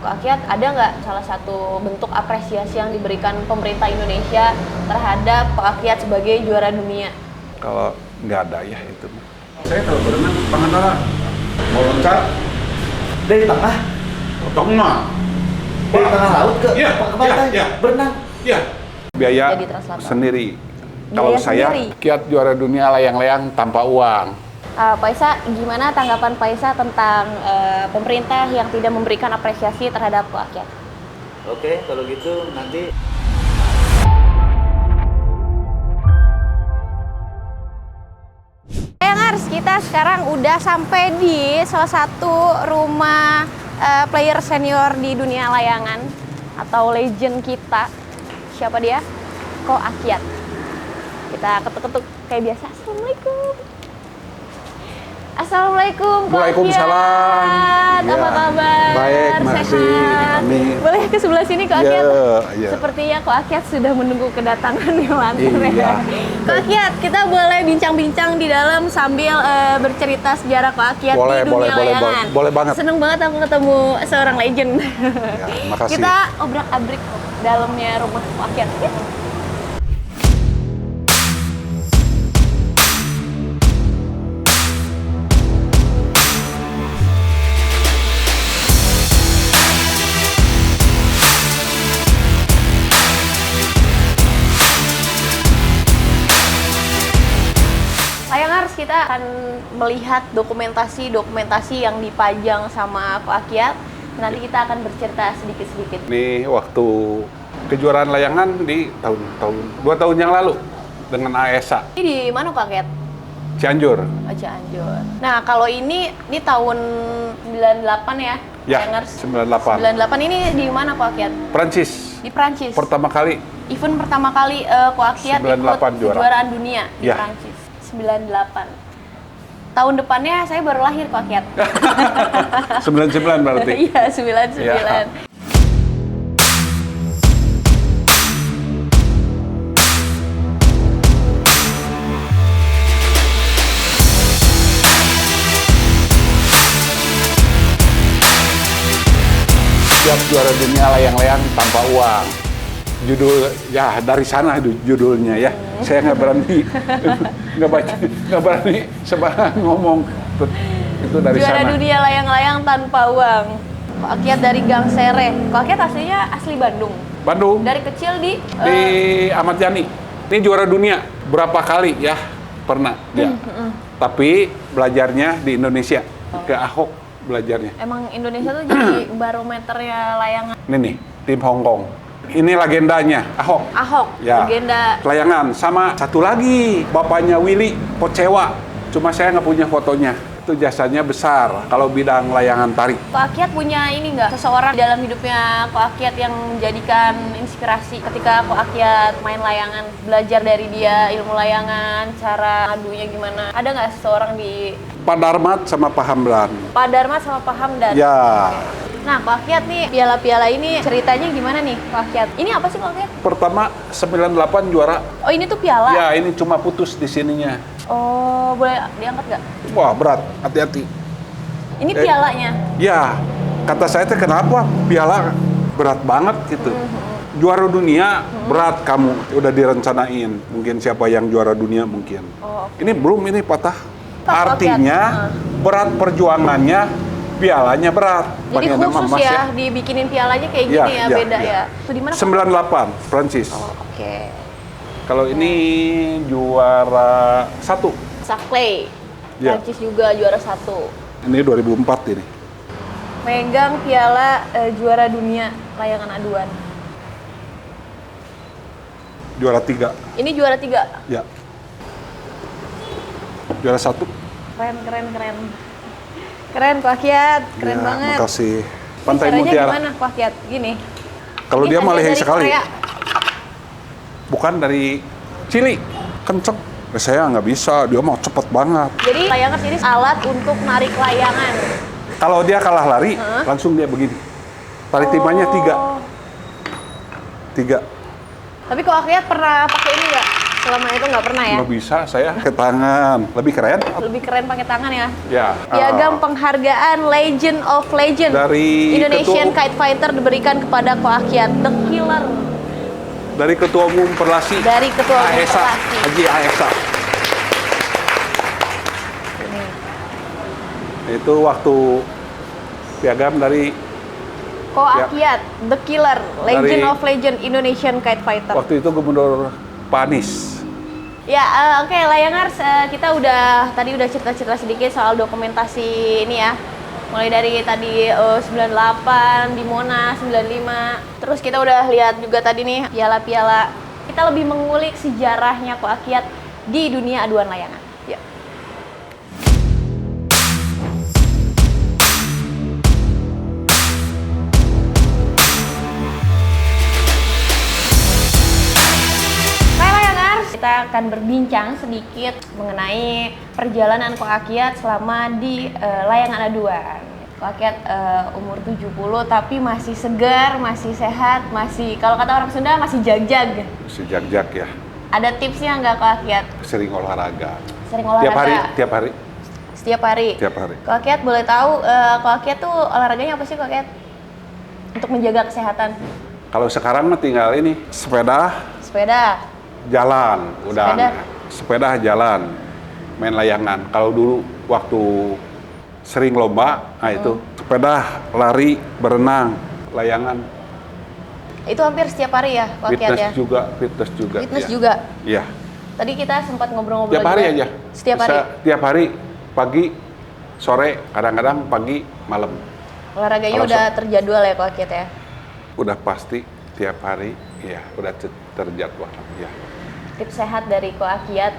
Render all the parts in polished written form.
Ko Akyat, ada nggak salah satu bentuk apresiasi yang diberikan pemerintah Indonesia terhadap Ko Akyat sebagai juara dunia? Kalau nggak ada ya itu. Saya kalau berenang pengendara mau loncat Dari tengah? tengah. Dari tengah laut ke Iya, pantai? iya. Berenang? Iya. Biaya Jadi translator. sendiri. Biaya Kalau saya sendiri? Akyat juara dunia layang-layang tanpa uang. Pak Isa, gimana tanggapan Pak Isa tentang pemerintah yang tidak memberikan apresiasi terhadap Ko Akyat? Oke, kalau gitu nanti Layangers, kita sekarang udah sampai di salah satu rumah player senior di dunia layangan atau legend kita. Siapa dia? Ko Akyat. Kita ketuk-ketuk kayak biasa. Assalamualaikum. Assalamualaikum, Ko Waalaikumsalam. Akyat. Apa Ya, kabar? baik, makasih. Sehat? Amin. Boleh ke sebelah sini, Ko Akyat? Iya. Sepertinya Ko Akyat sudah menunggu kedatangan yang lantar. Iya. Ko Akyat, kita boleh bincang-bincang di dalam sambil bercerita sejarah Ko Akyat Boleh, di dunia boleh, layangan. boleh banget. Seneng banget aku ketemu seorang legend. Ya, makasih. Kita obrak-abrik dalamnya rumah Ko Akyat. Yuk. Layangers, kita akan melihat dokumentasi yang dipajang sama Ko Akyat. Nanti kita akan bercerita sedikit-sedikit. Ini waktu kejuaraan layangan di tahun 2 tahun yang lalu dengan AESA Ini di mana Ko Akyat? Cianjur. Oh, Cianjur. Nah, kalau ini tahun 98 ya? Ya, Layangers? 98. 98 ini di mana Ko Akyat? Prancis. Di Prancis. Pertama kali. Event pertama kali Ko Akyat 98 ikut juara. kejuaraan dunia di Ya. Prancis. 98. Tahun depannya saya baru lahir Ko Akyat. 99 berarti. Iya, 99. Ya. Siap juara dunia layang-layang tanpa uang. Judul ya dari sana judulnya ya. Saya nggak berani nggak berani sembarangan ngomong. Itu dari Juara sana. dunia layang-layang tanpa uang. Ko Akyat dari Gang Sere. Ko Akyat aslinya asli Bandung. Bandung Dari kecil di di Ahmad Yani. Ini juara dunia berapa kali ya pernah dia. Tapi belajarnya di Indonesia ke Ahok belajarnya. emang Indonesia tuh jadi barometernya layangan. Ini nih tim Hong Kong. Ini legendanya Ahok. Ahok, Ya. legenda. Layangan sama satu lagi bapaknya Willy Pocewa. Cuma saya nggak punya fotonya. Itu jasanya besar kalau bidang layangan tarik. Ko Akyat punya ini nggak? Seseorang dalam hidupnya Ko Akyat yang menjadikan inspirasi ketika Ko Akyat main layangan, belajar dari dia ilmu layangan, cara ngadunya gimana? Ada nggak seseorang di Pak Darmat sama Pak Hamdan. Pak Dharma sama Pak Hamdan? Ya, Nah, Ko Akyat nih piala-piala ini ceritanya gimana nih Ko Akyat? Ini apa sih Ko Akyat? pertama 98 juara. Oh, ini tuh piala? Ya, ini cuma putus di sininya. Oh, boleh diangkat nggak? Wah, berat. Hati-hati. Ini pialanya? Ya, kata saya teh kenapa piala berat banget gitu. Juara dunia berat kamu udah direncanain. Mungkin siapa yang juara dunia mungkin. Oh, Ini belum ini patah. Pak, Artinya berat perjuangannya, pialanya berat. Jadi Pengen sama khusus Mas ya, dibikinin pialanya kayak gini ya, beda ya. Tuh di mana? Ko? 98 Prancis. Oh, oke. Kalau ini juara 1. Sakley. Ya. Prancis juga juara 1. Ini 2004 ini. Megang piala juara dunia layangan aduan. Juara 3. Ini juara 3. Ya. Juara 1. Keren, keren, keren. Keren Ko Akyat, keren Ya, banget. Makasih. Ini Pantai caranya Mutiara. gimana Ko Akyat? Gini. Kalau Ini dia hadiah mah leher dari sekali. Korea. Bukan dari Chili. Kenceng. Saya nggak bisa, dia mau cepet banget. Jadi layangan ini alat untuk narik layangan. Kalau dia kalah lari, langsung dia begini. Tali timahnya 3. Oh. 3. Tapi Ko Akyat pernah pakai ini nggak? Selama itu nggak pernah ya? Nggak bisa, saya ke tangan. Lebih keren? Lebih keren pakai tangan ya? Ya. Piagam penghargaan Legend of Legend Dari Indonesian ketua- Kite Fighter diberikan kepada Ko Akyat The Killer Dari Ketua Umum Perlasi. dari Ketua Umum AESA, Perlasi. Haji AESA. Ini. Itu waktu piagam dari Ko Ya. Akyat The Killer Legend Dari- of Legend Indonesian Kite Fighter. waktu itu Gubernur Pak Anies. Ya, oke, Layangars, kita tadi udah cerita-cerita sedikit soal dokumentasi ini ya. Mulai dari tadi 98 di Monas, 95. Terus kita udah lihat juga tadi nih piala-piala. Kita lebih mengulik sejarahnya Ko Akyat di dunia aduan layangan. Ya. Kita akan berbincang sedikit mengenai perjalanan Ko Akyat selama di layangan aduan. Ko Akyat umur 70 tapi masih segar, masih sehat, masih kalau kata orang Sunda masih jag-jag. Sejak ya, Ada tipsnya nggak Ko Akyat? sering olahraga. Sering olahraga? Tiap hari. Setiap hari? Tiap hari. Ko Akyat boleh tahu Ko Akyat tuh olahraganya apa sih Ko Akyat? Untuk menjaga kesehatan? Kalau sekarang mah tinggal ini, sepeda, Sepeda? jalan, udah Sepeda? sepeda jalan, main layangan. Kalau dulu waktu sering lomba, nah itu sepeda, lari, berenang, layangan, Itu hampir setiap hari ya Ko Akyat ya? fitness juga. Fitness ya. juga? Iya. Tadi kita sempat ngobrol-ngobrol Tiap hari juga. aja. Setiap Bisa hari? tiap hari, pagi, sore, kadang-kadang pagi, malam. Olahraganya Kalau udah terjadwal ya Ko Akyat ya? Udah pasti tiap hari, ya udah terjadwal. Ya. Tips sehat dari Ko Akyat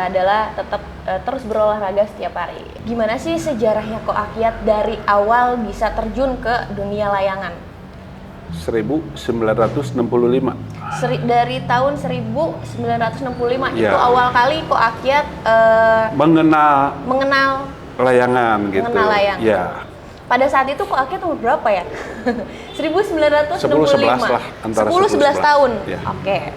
adalah tetap terus berolahraga setiap hari. Gimana sih sejarahnya Ko Akyat dari awal bisa terjun ke dunia layangan? 1965. Dari tahun 1965 Ya. itu awal kali Ko Akyat mengenal Layangan gitu. Mengenal layangan. Ya. pada saat itu Ko Akyat umur berapa ya? 1965. 10-11 lah, antara 10-11 tahun. Ya. Oke.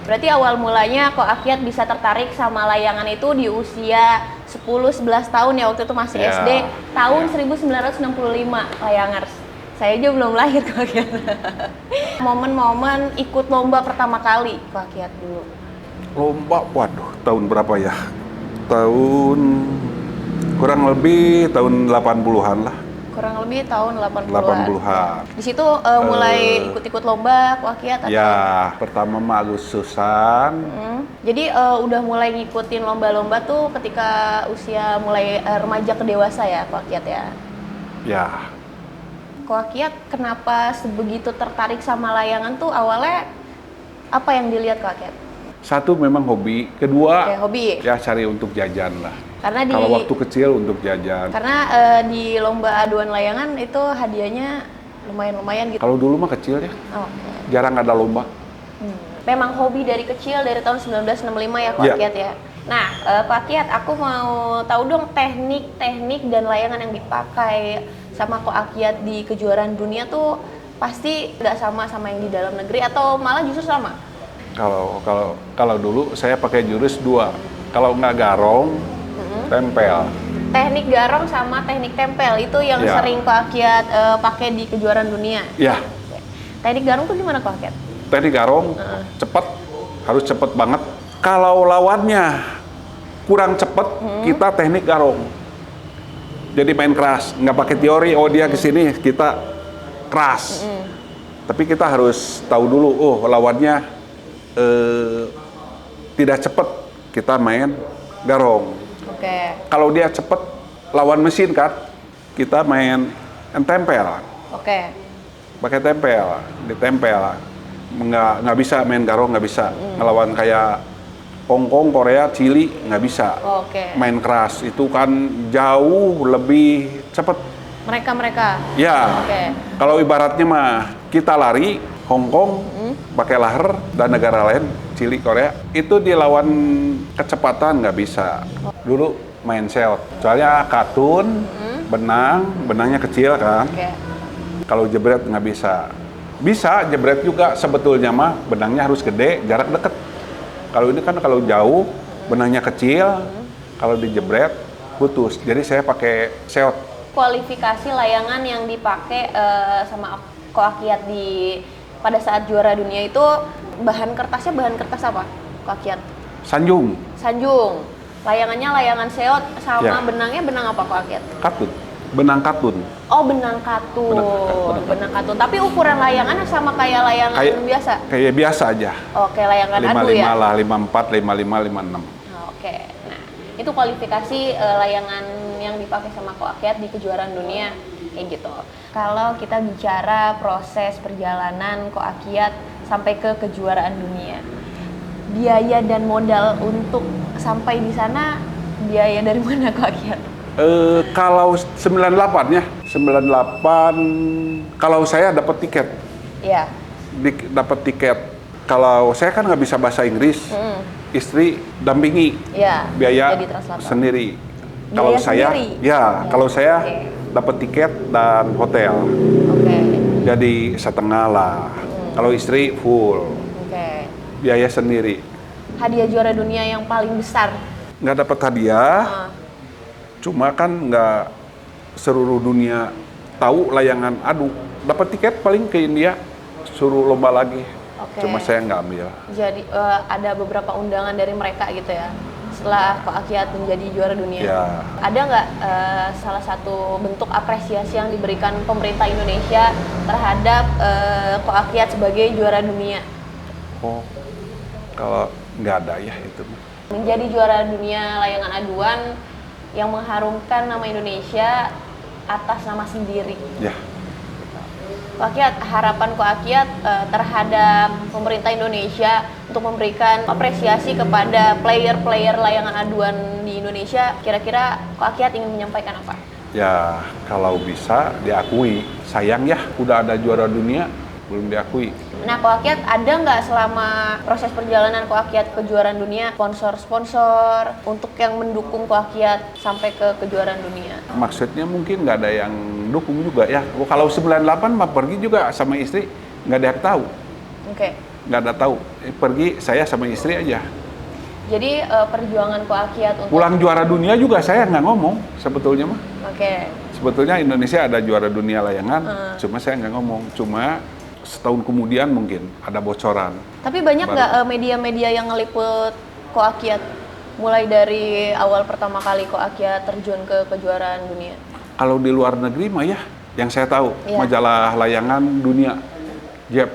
Berarti awal mulanya Ko Akyat bisa tertarik sama layangan itu di usia 10-11 tahun ya, waktu itu masih Ya. SD, tahun Ya. 1965 Layangers. Saya aja belum lahir Ko Akyat. Momen-momen ikut lomba pertama kali Ko Akyat dulu. Lomba, waduh, tahun berapa ya? Tahun kurang lebih tahun 80-an lah. Kurang lebih tahun 80-an. 80-an. Di situ mulai ikut-ikut lomba Ko Akyat atau? Ya, pertama mah Agustusan. Jadi udah mulai ngikutin lomba-lomba tuh ketika usia mulai remaja ke dewasa ya Ko Akyat ya? Ya, Ko Akyat kenapa sebegitu tertarik sama layangan tuh awalnya apa yang dilihat Ko Akyat? satu memang hobi, kedua Kayak hobi. ya cari untuk jajan lah. Karena di Kalau waktu kecil untuk jajan. karena di lomba aduan layangan itu hadiahnya lumayan-lumayan gitu. Kalau dulu mah kecil ya, Oke. jarang ada lomba. Memang hobi dari kecil dari tahun 1965 ya Ko Iya. Akyat ya. Nah, Ko Akyat, aku mau tahu dong teknik-teknik dan layangan yang dipakai sama Ko Akyat di kejuaraan dunia tuh pasti nggak sama yang di dalam negeri atau malah justru sama? Kalau dulu saya pakai jurus 2. Kalau nggak garong, tempel. Teknik garong sama teknik tempel itu yang Ya. sering Ko Akyat pakai di kejuaraan dunia. Ya, Teknik garong tuh gimana Ko Akyat? teknik garong cepat, harus cepat banget. Kalau lawannya kurang cepat, kita teknik garong. Jadi main keras, nggak pakai teori. Oh dia kesini, kita keras. Tapi kita harus tahu dulu, oh lawannya tidak cepat, kita main garong. Oke. Kalau dia cepat, lawan mesin kan, kita main tempel. Oke. Pakai tempel, ditempel. Nggak bisa main garong, nggak bisa. Ngelawan kayak Hong Kong, Korea, Chili, nggak bisa. Oke. Main keras, itu kan jauh lebih cepat. Mereka. Ya, Oke. kalau ibaratnya mah kita lari, Hong Kong, pakai lahar, dan negara lain, Chili, Korea, itu dilawan kecepatan nggak bisa. Dulu main shell, soalnya katun, benangnya kecil kan. Oke. Kalau jebret nggak bisa. Bisa jebret juga sebetulnya mah, benangnya harus gede, jarak deket. Kalau ini kan kalau jauh, benangnya kecil, kalau dijebret putus. Jadi saya pakai seot. Kualifikasi layangan yang dipakai sama Koakiat pada saat juara dunia itu bahan kertas apa? Koakiat. Sanjung, Sanjung. Layangannya layangan seot sama Ya. benangnya benang apa Koakiat? katun, benang katun. Oh, benang katun. Benang katun. Tapi ukuran layangannya sama kayak layangan biasa. Kayak biasa aja. Oke, layangan adu 55 ya. lah, 54, 55, 56. Oke. Nah, itu kualifikasi layangan yang dipakai sama Koakiat di kejuaraan dunia kayak gitu. Kalau kita bicara proses perjalanan Koakiat sampai ke kejuaraan dunia, biaya dan modal untuk sampai di sana, biaya dari mana Koakiat? Kalau 98 ya, 98 kalau saya dapat tiket. Iya. Dapat tiket. Kalau saya kan nggak bisa bahasa Inggris, istri dampingi, Iya. biaya Jadi translator. sendiri. Biaya Kalau saya, sendiri? ya, kalau saya Oke. dapat tiket dan hotel, Oke. jadi setengah lah. Kalau istri full, Oke. biaya sendiri. Hadiah juara dunia yang paling besar. Nggak dapat hadiah, Ah, cuma kan nggak seluruh dunia tahu layangan adu. Dapat tiket paling ke India, suruh lomba lagi. Oke. Cuma saya nggak ambil. Jadi ada beberapa undangan dari mereka gitu ya. Setelah Koakiat menjadi juara dunia. Ya. Ada nggak salah satu bentuk apresiasi yang diberikan pemerintah Indonesia terhadap Koakiat sebagai juara dunia? Oh, kalau nggak ada ya itu. Menjadi juara dunia layangan aduan yang mengharumkan nama Indonesia atas nama sendiri. Ya. Koakiat, harapan Koakiat terhadap pemerintah Indonesia untuk memberikan apresiasi kepada player-player layangan aduan di Indonesia, kira-kira Koakiat ingin menyampaikan apa? Ya, kalau bisa diakui. Sayang ya, udah ada juara dunia, belum diakui. Nah, Koakiat ada nggak selama proses perjalanan Koakiat kejuaraan dunia sponsor-sponsor untuk yang mendukung Koakiat sampai ke kejuaraan dunia? Maksudnya mungkin nggak ada yang dukung juga ya. Kalau 98 mah pergi juga sama istri, nggak ada yang tahu. Oke. Nggak ada tahu. Pergi saya sama istri aja. Jadi perjuangan Koakiat untuk Pulang juara dunia juga saya nggak ngomong sebetulnya mah. Oke. Sebetulnya Indonesia ada juara dunia layangan, cuma saya nggak ngomong. Cuma setahun kemudian mungkin ada bocoran. Tapi banyak Baru. nggak media-media yang ngeliput Koakiat mulai dari awal pertama kali Koakiat terjun ke kejuaraan dunia? Kalau di luar negeri mah ya, yang saya tahu Iya. majalah layangan dunia, JEP,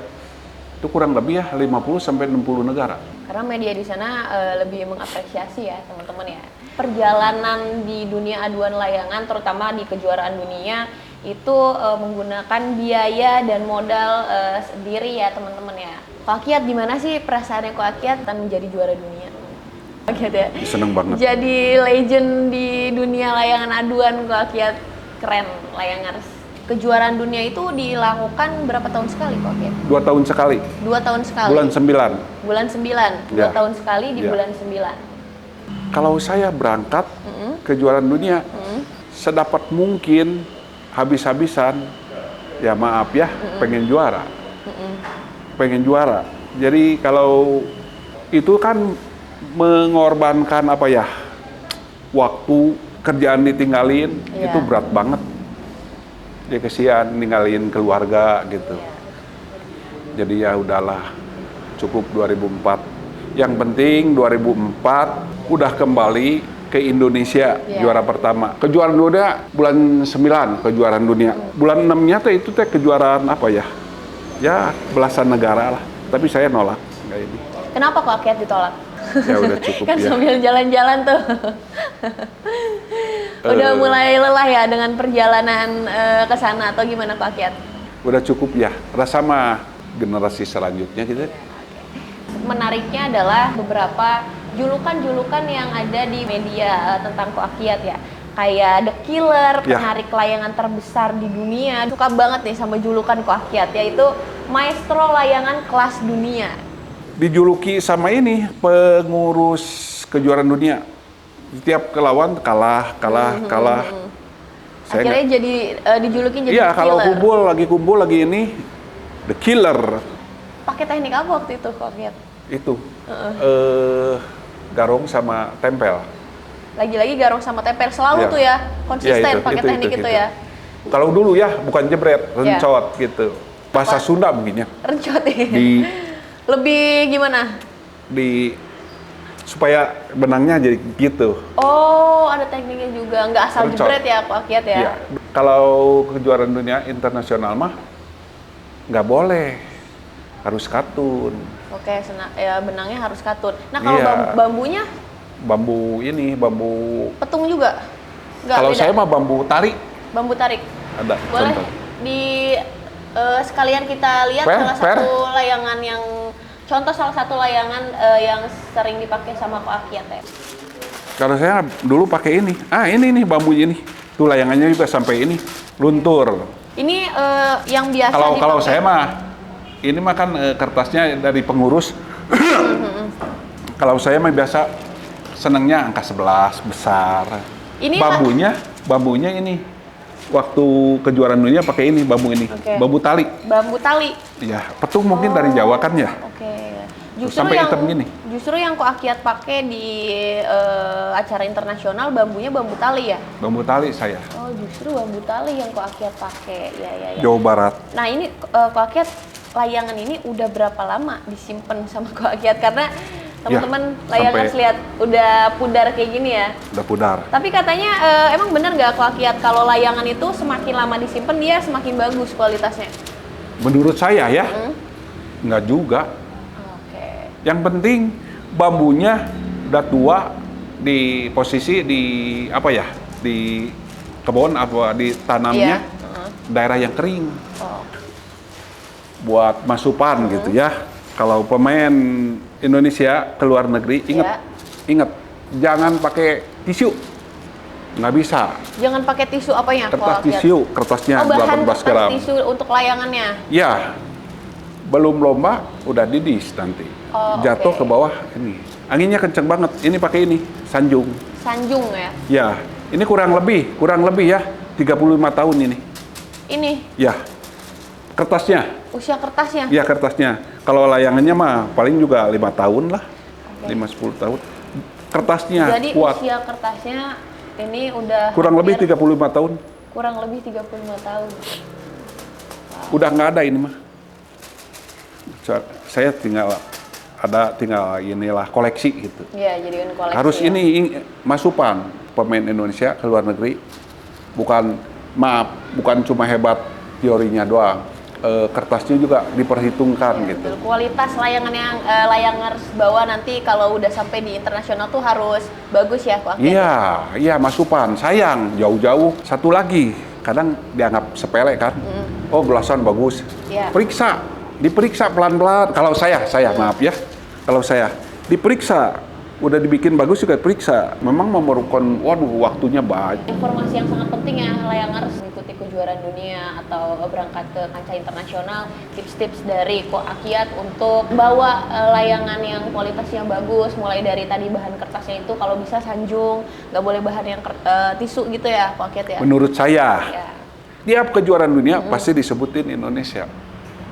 itu kurang lebih ya 50 sampai 60 negara. Karena media di sana lebih mengapresiasi ya teman-teman ya. Perjalanan di dunia aduan layangan, terutama di kejuaraan dunia, itu menggunakan biaya dan modal sendiri ya teman-teman ya. Koakiat gimana sih perasaannya Koakiat dan menjadi juara dunia? Koakiat ya. Seneng banget. Jadi legend di dunia layangan aduan Koakiat, keren layangan. Kejuaraan dunia itu dilakukan berapa tahun sekali Koakiat? 2 tahun sekali, 2 tahun sekali. bulan 9. Bulan 9, 2 Ya. tahun sekali di Ya. bulan 9. Kalau saya berangkat kejuaraan dunia, sedapat mungkin habis-habisan, ya maaf ya, pengen juara. Pengen juara. Jadi kalau itu kan mengorbankan apa ya, waktu, kerjaan ditinggalin, Iya. itu berat banget. Ya kesian ninggalin keluarga gitu. Jadi ya udahlah, cukup 2004. Yang penting 2004 udah kembali ke Indonesia, Iya. juara pertama. Kejuaraan dunia bulan 9, kejuaraan dunia. Bulan 6-nya teh itu teh kejuaraan apa ya? Ya belasan negara lah. Tapi saya nolak, nggak ini. Kenapa Koakiat ditolak? Ya udah cukup Kan ya. sambil jalan-jalan tuh. Udah mulai lelah ya dengan perjalanan ke sana atau gimana Koakiat? Udah cukup ya. Rasa mah generasi selanjutnya gitu. Menariknya adalah beberapa julukan-julukan yang ada di media tentang Koakiat ya. Kayak The Killer, Ya. penarik layangan terbesar di dunia. Suka banget nih sama julukan Koakiat, yaitu Maestro Layangan Kelas Dunia. Dijuluki sama ini pengurus kejuaraan dunia. Setiap kelawan kalah. Saya Akhirnya jadi dijulukin jadi iya, The kalau Killer. kumpul lagi ini The Killer. Pakai teknik apa waktu itu Koakiat? Itu garong sama tempel. Lagi-lagi garong sama tempel selalu Iya. tuh ya, konsisten Iya, pakai teknik itu ya. Kalau dulu ya bukan jebret, rencot gitu. Bahasa Sunda mungkin ya. Rencot ya. Di Lebih gimana? supaya benangnya jadi gitu. Oh, ada tekniknya juga, nggak asal Rencot. jebret ya koakiat ya. Iya. Kalau kejuaraan dunia internasional mah nggak boleh, harus katun. Oke, ya benangnya harus katun. Nah, kalau Iya. bambunya Bambu ini, bambu. petung juga? Nggak, Kalau beda? saya mah bambu tari Bambu tarik. ada. Boleh contoh. di sekalian kita lihat Fair, salah fair. satu layangan yang salah satu layangan yang sering dipakai sama koakiat ya. Kalau saya dulu pakai ini. Ini nih bambunya nih. Tuh layangannya juga sampai ini luntur. Ini yang biasa Kalau dipakai. saya mah ini mah kan kertasnya dari pengurus. Kalau saya mah biasa senangnya angka 11 besar. Ini bambunya ini. Waktu kejuaraan dunia pakai ini bambu ini. Oke. Bambu tali. Bambu tali. Ya, petung mungkin dari Jawa kan ya. Oke. Sampai hitam gini. Justru yang koakiat pakai di acara internasional bambunya bambu tali ya. Bambu tali saya. Oh, justru bambu tali yang koakiat pakai. Ya. Jawa Barat. Nah, ini koakiat layangan ini udah berapa lama disimpan sama koakiat? Karena teman-teman layangan sampai- lihat udah pudar kayak gini ya. Udah pudar. Tapi katanya emang bener nggak koakiat kalau layangan itu semakin lama disimpan dia semakin bagus kualitasnya? Menurut saya ya, nggak juga. Oke. Yang penting bambunya udah tua di posisi di apa ya, di kebun apa ditanamnya daerah yang kering Oh. buat masupan gitu ya. Kalau pemain Indonesia ke luar negeri ingat jangan pakai tisu, nggak bisa. Jangan pakai tisu apanya? Kertas koakiat? tisu, kertasnya Oh, bahan 18 kertas gram. tisu untuk layangannya. Ya, belum lomba udah didis nanti. Oh, Jatuh oke. ke bawah ini. Anginnya kenceng banget. Ini pakai ini, sanjung. Sanjung ya. Ya, ini kurang lebih ya 35 tahun ini. Ini Ya, kertasnya. usia kertasnya. Ya, kertasnya. Kalau layangannya mah paling juga 5 tahun lah. 5-10 tahun. Kertasnya Jadi kuat. usia kertasnya ini udah Kurang lebih hampir- 35 tahun. kurang lebih 35 tahun. Udah nggak ada ini mah. Saya tinggal inilah koleksi gitu. Iya, jadikan koleksi. Harus ya. ini masupan pemain Indonesia ke luar negeri. Bukan cuma hebat teorinya doang. Kertasnya juga diperhitungkan gitu. Betul. Kualitas layangan yang layangers bawa nanti kalau udah sampai di internasional tuh harus bagus ya koakiat. Iya masupan. Sayang jauh-jauh. Satu lagi, kadang dianggap sepele kan. Oh, belasan bagus. Iya. Diperiksa pelan-pelan. Kalau saya maaf ya. Kalau saya diperiksa, udah dibikin bagus juga periksa. Memang memerlukan, waktunya banyak. Informasi yang sangat penting ya layangers mengikuti kejuaraan dunia atau berangkat ke kancah internasional, tips-tips dari koakiat untuk bawa layangan yang kualitasnya bagus, mulai dari tadi bahan kertasnya itu kalau bisa sanjung, nggak boleh bahan yang tisu gitu ya koakiat ya. Menurut saya, Ya. tiap kejuaraan dunia pasti disebutin Indonesia.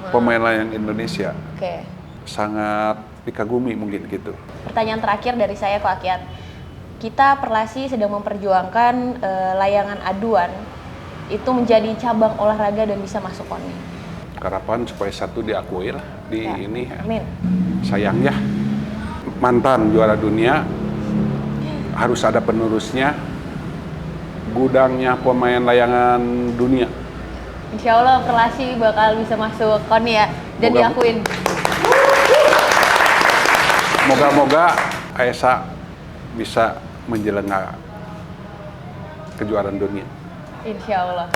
Pemain layang Indonesia Oke. sangat dikagumi mungkin gitu. Pertanyaan terakhir dari saya koakiat. Kita Perlasi sedang memperjuangkan layangan aduan itu menjadi cabang olahraga dan bisa masuk KONI. Harapan supaya satu diakui lah di Ya. ini. Amin. Sayang ya, mantan juara dunia harus ada penerusnya. Gudangnya pemain layangan dunia. Insya Allah Perlasi bakal bisa masuk KONI ya dan Moga- diakuin. Moga-moga Aesa bisa menjelengga kejuaraan dunia. Insya Allah.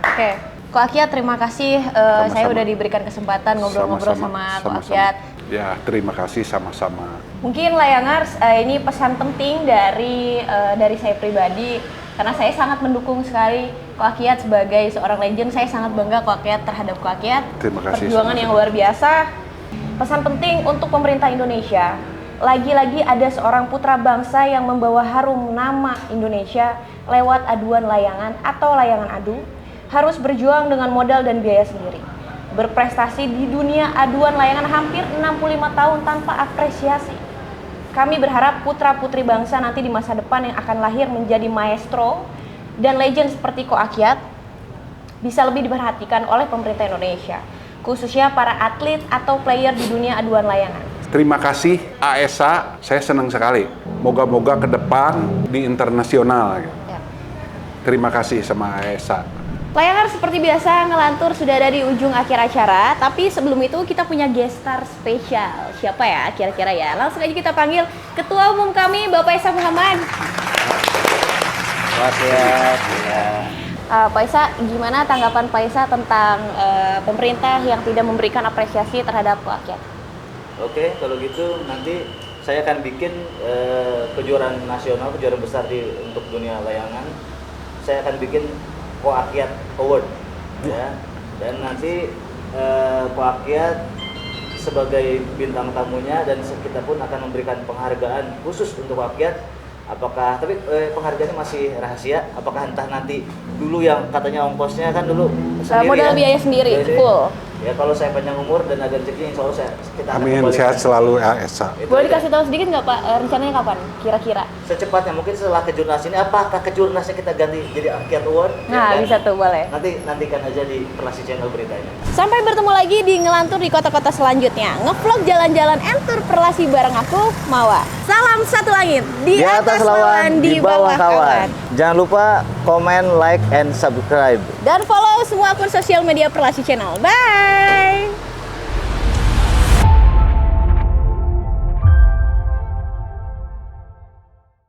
Oke, Koakiat terima kasih. Saya udah diberikan kesempatan ngobrol-ngobrol sama Koakiat. Ya, terima kasih sama-sama. Mungkin layangers, ini pesan penting dari saya pribadi, karena saya sangat mendukung sekali Koakiat sebagai seorang legend. Saya sangat bangga Koakiat terhadap Koakiat. Terima kasih. Perjuangan yang luar biasa. Pesan penting untuk pemerintah Indonesia. Lagi-lagi ada seorang putra bangsa yang membawa harum nama Indonesia lewat aduan layangan atau layangan adu, harus berjuang dengan modal dan biaya sendiri. berprestasi di dunia aduan layangan hampir 65 tahun tanpa apresiasi. Kami berharap putra-putri bangsa nanti di masa depan yang akan lahir menjadi maestro dan legend seperti Ko Akyat bisa lebih diperhatikan oleh pemerintah Indonesia, khususnya para atlet atau player di dunia aduan layangan. Terima kasih AESA, saya senang sekali. Moga-moga ke depan di internasional. Ya. Terima kasih sama AESA. Layangan seperti biasa ngelantur sudah ada di ujung akhir acara, tapi sebelum itu kita punya guest star spesial. Siapa ya kira-kira ya? Langsung aja kita panggil Ketua Umum kami, Bapak Esa Muhammad. Pak ya. Pak Esa, gimana tanggapan Pak Esa tentang pemerintah yang tidak memberikan apresiasi terhadap Ko Akyat? Oke, kalau gitu nanti saya akan bikin kejuaraan nasional, kejuaraan besar untuk dunia layangan. Saya akan bikin Ko Akyat Award, ya. Dan nanti Ko Akyat sebagai bintang tamunya dan kita pun akan memberikan penghargaan khusus untuk Ko Akyat. Apakah, tapi penghargaannya masih rahasia. Apakah entah nanti dulu yang katanya ongkosnya kan dulu sendiri modal ya? biaya sendiri, Jadi, full. Ya kalau saya panjang umur dan ada rezeki, insya Allah kita akan Amin, kembalikan. sehat selalu AESA. Itu Boleh aja. dikasih tahu sedikit nggak Pak, rencananya kapan kira-kira? Secepatnya mungkin setelah kejurnas ini, apakah kejurnasnya kita ganti jadi Akyat Award? Nah, kan? bisa tuh, boleh. Nantikan aja di Perlasi Channel beritanya. Sampai bertemu lagi di ngelantur di kota-kota selanjutnya. Ngevlog jalan-jalan entur Perlasi bareng aku, Mawa. Salam satu langit di atas lawan, di bawah kawan. Jangan lupa komen, like, and subscribe. Dan follow semua akun sosial media Perlasi Channel. Bye.